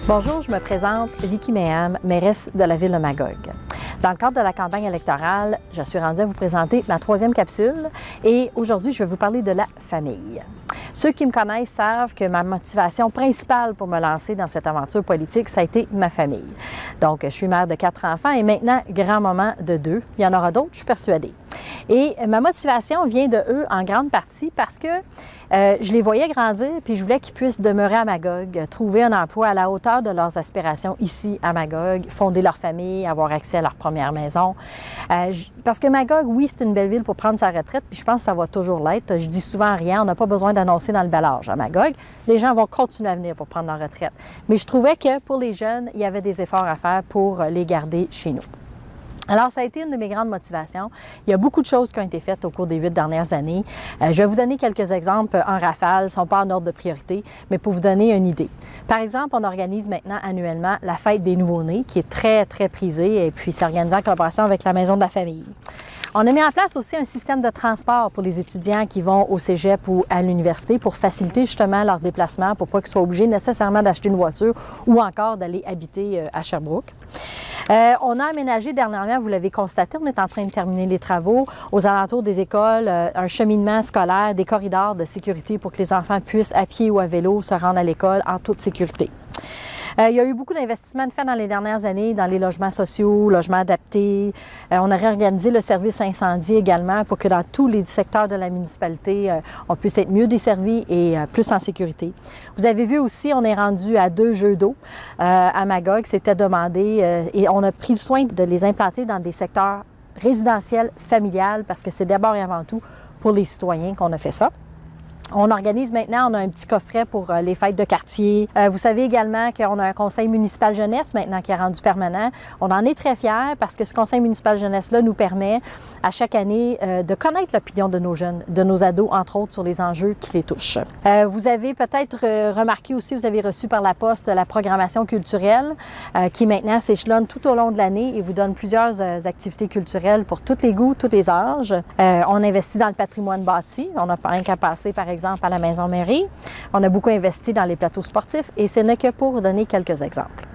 Bonjour, je me présente Vicky Méham, mairesse de la ville de Magog. Dans le cadre de la campagne électorale, je suis rendue à vous présenter ma 3e capsule et aujourd'hui, je vais vous parler de la famille. Ceux qui me connaissent savent que ma motivation principale pour me lancer dans cette aventure politique, ça a été ma famille. Donc, je suis mère de 4 enfants et maintenant grand-maman de 2. Il y en aura d'autres, je suis persuadée. Et ma motivation vient de eux en grande partie parce que je les voyais grandir puis je voulais qu'ils puissent demeurer à Magog, trouver un emploi à la hauteur de leurs aspirations ici à Magog, fonder leur famille, avoir accès à leur première maison. Parce que Magog, oui, c'est une belle ville pour prendre sa retraite puis je pense que ça va toujours l'être. Je dis souvent rien, on n'a pas besoin d'annoncer dans le bel âge à Magog. Les gens vont continuer à venir pour prendre leur retraite. Mais je trouvais que pour les jeunes, il y avait des efforts à faire pour les garder chez nous. Alors, ça a été une de mes grandes motivations. Il y a beaucoup de choses qui ont été faites au cours des 8 dernières années. Je vais vous donner quelques exemples en rafale, ne sont pas en ordre de priorité, mais pour vous donner une idée. Par exemple, on organise maintenant annuellement la fête des nouveau-nés, qui est très, très prisée, et puis c'est organisé en collaboration avec la Maison de la famille. On a mis en place aussi un système de transport pour les étudiants qui vont au cégep ou à l'université pour faciliter justement leur déplacement, pour pas qu'ils soient obligés nécessairement d'acheter une voiture ou encore d'aller habiter à Sherbrooke. On a aménagé dernièrement, vous l'avez constaté, on est en train de terminer les travaux aux alentours des écoles, un cheminement scolaire, des corridors de sécurité pour que les enfants puissent, à pied ou à vélo, se rendre à l'école en toute sécurité. Il y a eu beaucoup d'investissements faits dans les dernières années dans les logements sociaux, logements adaptés. On a réorganisé le service incendie également pour que dans tous les secteurs de la municipalité, on puisse être mieux desservi et plus en sécurité. Vous avez vu aussi, on est rendu à 2 jeux d'eau à Magog, c'était demandé et on a pris soin de les implanter dans des secteurs résidentiels, familiales, parce que c'est d'abord et avant tout pour les citoyens qu'on a fait ça. On organise maintenant, on a un petit coffret pour les fêtes de quartier. Vous savez également qu'on a un conseil municipal jeunesse maintenant qui est rendu permanent. On en est très fiers parce que ce conseil municipal jeunesse-là nous permet à chaque année de connaître l'opinion de nos jeunes, de nos ados, entre autres, sur les enjeux qui les touchent. Vous avez peut-être remarqué aussi, vous avez reçu par la poste la programmation culturelle qui maintenant s'échelonne tout au long de l'année et vous donne plusieurs activités culturelles pour tous les goûts, tous les âges. On investit dans le patrimoine bâti. On n'a pas rien qu'à passer, par exemple, à la Maison Mairie. On a beaucoup investi dans les plateaux sportifs et ce n'est que pour donner quelques exemples.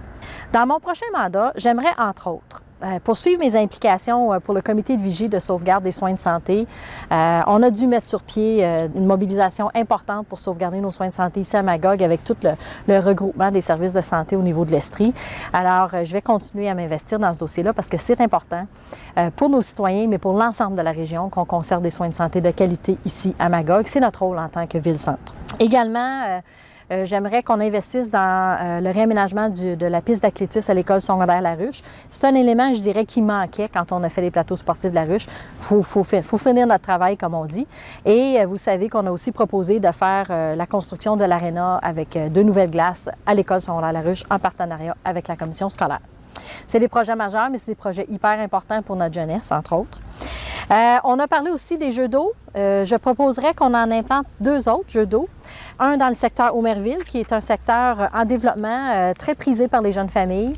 Dans mon prochain mandat, j'aimerais, entre autres, poursuivre mes implications pour le comité de vigie de sauvegarde des soins de santé. On a dû mettre sur pied une mobilisation importante pour sauvegarder nos soins de santé ici à Magog avec tout le regroupement des services de santé au niveau de l'Estrie. Alors, je vais continuer à m'investir dans ce dossier-là parce que c'est important pour nos citoyens, mais pour l'ensemble de la région qu'on conserve des soins de santé de qualité ici à Magog. C'est notre rôle en tant que ville-centre. Également, j'aimerais qu'on investisse dans le réaménagement de la piste d'athlétisme à l'école secondaire La Ruche. C'est un élément, je dirais, qui manquait quand on a fait les plateaux sportifs de La Ruche. Il faut finir notre travail, comme on dit. Et vous savez qu'on a aussi proposé de faire la construction de l'aréna avec 2 nouvelles glaces à l'école secondaire La Ruche en partenariat avec la commission scolaire. C'est des projets majeurs, mais c'est des projets hyper importants pour notre jeunesse, entre autres. On a parlé aussi des jeux d'eau. Je proposerais qu'on en implante 2 autres jeux d'eau. Un dans le secteur Omerville, qui est un secteur en développement très prisé par les jeunes familles.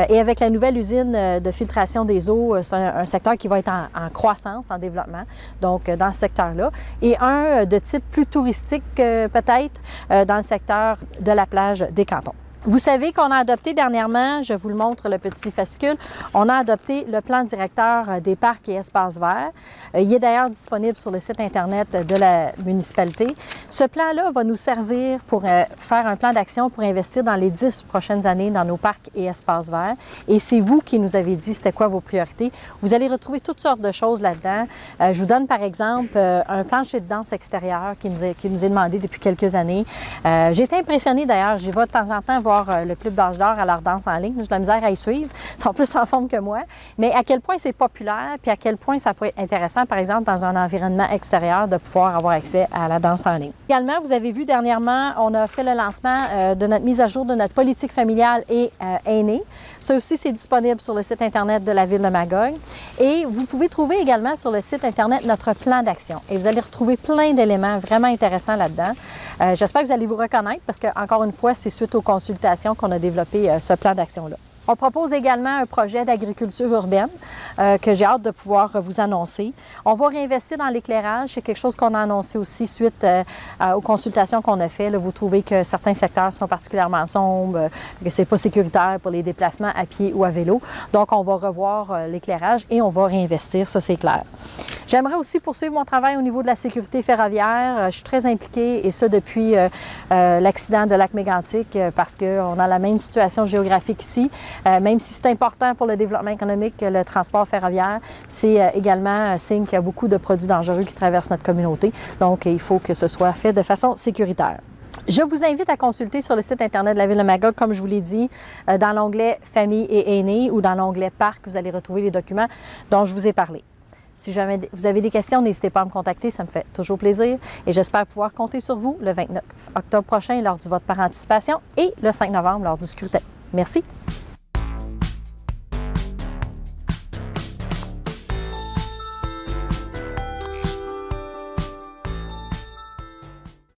Et avec la nouvelle usine de filtration des eaux, c'est un secteur qui va être en croissance, en développement, donc dans ce secteur-là. Et un de type plus touristique peut-être dans le secteur de la plage des Cantons. Vous savez qu'on a adopté dernièrement, je vous le montre, le petit fascicule, on a adopté le plan directeur des parcs et espaces verts. Il est d'ailleurs disponible sur le site Internet de la municipalité. Ce plan-là va nous servir pour faire un plan d'action pour investir dans les 10 prochaines années dans nos parcs et espaces verts. Et c'est vous qui nous avez dit c'était quoi vos priorités. Vous allez retrouver toutes sortes de choses là-dedans. Je vous donne par exemple un plancher de danse extérieur qui nous est demandé depuis quelques années. J'ai été impressionnée d'ailleurs, j'y vais de temps en temps voir le Club d'Âge d'Or à leur danse en ligne. J'ai de la misère à y suivre. Ils sont plus en forme que moi. Mais à quel point c'est populaire, puis à quel point ça peut être intéressant, par exemple, dans un environnement extérieur, de pouvoir avoir accès à la danse en ligne. Également, vous avez vu dernièrement, on a fait le lancement de notre mise à jour de notre politique familiale et aînée. Ça aussi, c'est disponible sur le site Internet de la ville de Magog. Et vous pouvez trouver également sur le site Internet notre plan d'action. Et vous allez retrouver plein d'éléments vraiment intéressants là-dedans. J'espère que vous allez vous reconnaître parce que, encore une fois, c'est suite aux consultations qu'on a développé ce plan d'action-là. On propose également un projet d'agriculture urbaine que j'ai hâte de pouvoir vous annoncer. On va réinvestir dans l'éclairage. C'est quelque chose qu'on a annoncé aussi suite aux consultations qu'on a faites. Là, vous trouvez que certains secteurs sont particulièrement sombres, que ce n'est pas sécuritaire pour les déplacements à pied ou à vélo. Donc, on va revoir l'éclairage et on va réinvestir, ça c'est clair. J'aimerais aussi poursuivre mon travail au niveau de la sécurité ferroviaire. Je suis très impliquée et ça depuis l'accident de Lac-Mégantic parce qu'on a la même situation géographique ici. Même si c'est important pour le développement économique, le transport ferroviaire, c'est également un signe qu'il y a beaucoup de produits dangereux qui traversent notre communauté. Donc, il faut que ce soit fait de façon sécuritaire. Je vous invite à consulter sur le site Internet de la Ville de Magog, comme je vous l'ai dit, dans l'onglet « Famille et aînés » ou dans l'onglet « Parc », vous allez retrouver les documents dont je vous ai parlé. Si jamais vous avez des questions, n'hésitez pas à me contacter, ça me fait toujours plaisir. Et j'espère pouvoir compter sur vous le 29 octobre prochain lors du vote par anticipation et le 5 novembre lors du scrutin. Merci.